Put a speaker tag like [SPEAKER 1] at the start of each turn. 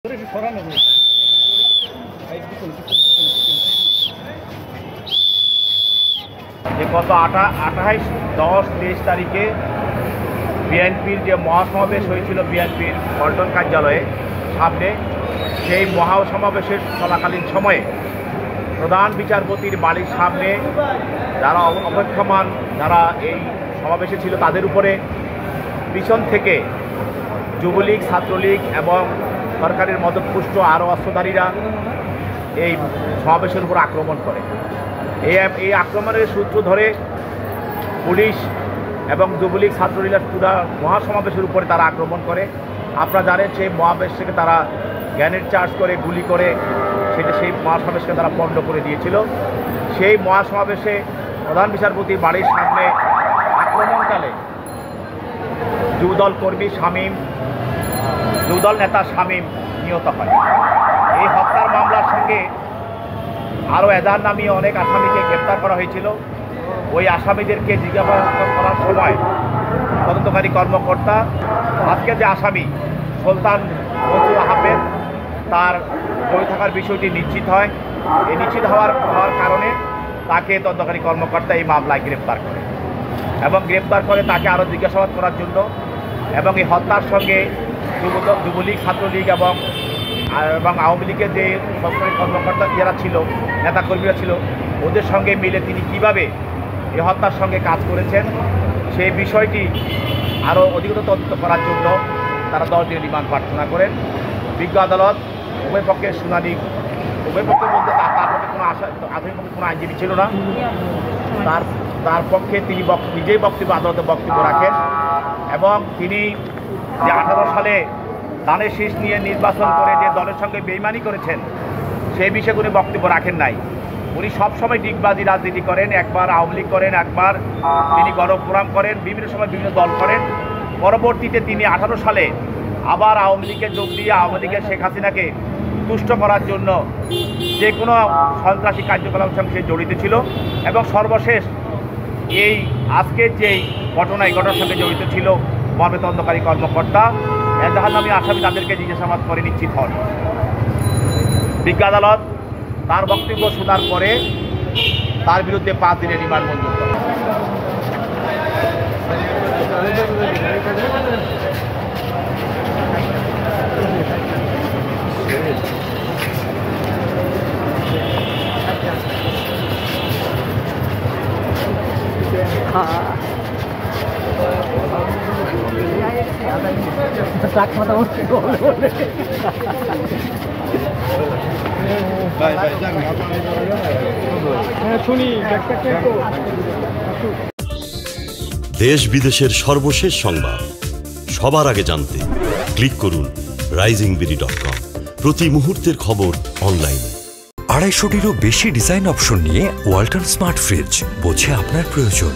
[SPEAKER 1] যে গত 28-10-23 তারিখে বিএনপির যে মহাসমাবেশ হয়েছিল বিএনপির পল্টন কার্যালয়ে সামনে, সেই মহাসমাবেশের চলাকালীন সময়ে প্রধান বিচারপতির বাড়ির সামনে যারা অপেক্ষমান যারা এই সমাবেশে ছিল তাদের উপরে পিছন থেকে যুবলীগ, ছাত্রলীগ এবং সরকারের মদতপুষ্ট আরও অস্ত্রধারীরা এই সমাবেশের উপর আক্রমণ করে। এই আক্রমণের সূত্র ধরে পুলিশ এবং যুবলীগ, ছাত্রলীগের পুরা মহাসমাবেশের উপরে তারা আক্রমণ করে। আপনারা জানেন সেই মহাসমাবেশ থেকে তারা গ্রেনেড চার্জ করে, গুলি করে সেই মহাসমাবেশকে তারা পণ্ড করে দিয়েছিল। সেই মহাসমাবেশে প্রধান বিচারপতির বাড়ির সামনে আক্রমণকালে যুবদল কর্মী শামীম, যুবদল নেতা শামীম নিহত হয়। এই হত্যার মামলার সঙ্গে আরও এজাহার নামিয়ে অনেক আসামিকে গ্রেপ্তার করা হয়েছিল। ওই আসামিদেরকে জিজ্ঞাসাবাদ করার সময় তদন্তকারী কর্মকর্তা আজকে যে আসামি সুলতান মনসুর আহমেদ তার জড়িত থাকার বিষয়টি নিশ্চিত হয়। এই নিশ্চিত হওয়ার কারণে তাকে তদন্তকারী কর্মকর্তা এই মামলায় গ্রেপ্তার করে এবং গ্রেপ্তার করে তাকে আরও জিজ্ঞাসাবাদ করার জন্য এবং এই হত্যার সঙ্গে যুবলীগ, ছাত্রলীগ এবং আওয়ামী লীগের যে সরকারি কর্মকর্তা যারা ছিল, নেতাকর্মীরা ছিল, ওদের সঙ্গে মিলে তিনি কিভাবে এই হত্যার সঙ্গে কাজ করেছেন সেই বিষয়টি আরও অধিকতর তদন্ত করার জন্য তারা 10 দিনের রিমান্ড প্রার্থনা করেন। বিজ্ঞ আদালত উভয় পক্ষের শুনানি, উভয় পক্ষের মধ্যে তার পক্ষে কোনো আসামির পক্ষে কোনো আইনজীবী ছিল না, তার পক্ষে তিনি নিজেই আদালতে বক্তব্য রাখেন এবং তিনি যে 18 সালে ধানের শীষ নিয়ে নির্বাচন করে যে দলের সঙ্গে বেইমানি করেছেন সেই বিষয়ে কোনো বক্তব্য রাখেন নাই। উনি সবসময় ডিগবাজি রাজনীতি করেন, একবার আওয়ামী লীগ করেন, একবার তিনি গণফোরাম করেন, বিভিন্ন সময় বিভিন্ন দল করেন। পরবর্তীতে তিনি 18 সালে আবার আওয়ামী লীগে যোগ দিয়ে আওয়ামী লীগের শেখ হাসিনাকে তুষ্ট করার জন্য যে কোনো সন্ত্রাসী কার্যকলাপের সঙ্গে সে জড়িত ছিল এবং সর্বশেষ এই আজকের যেই ঘটনার সঙ্গে জড়িত ছিল ময়নাতদন্তকারী কর্মকর্তা এজাহার নামী আসামি তাদেরকে জিজ্ঞাসাবাদ করে নিশ্চিত হন। বিজ্ঞ আদালত তার বক্তব্য শোনার পরে তার বিরুদ্ধে 5 দিনের রিমান্ড মঞ্জুর করে।
[SPEAKER 2] দেশ বিদেশের সর্বশেষ সংবাদ সবার আগে জানতে ক্লিক করুন risingbeauty.com। প্রতি মুহূর্তের খবর অনলাইনে।
[SPEAKER 3] 250-টিরও বেশি ডিজাইন অপশন নিয়ে ওয়ালটন স্মার্ট ফ্রিজ, বোঝে আপনার প্রয়োজন।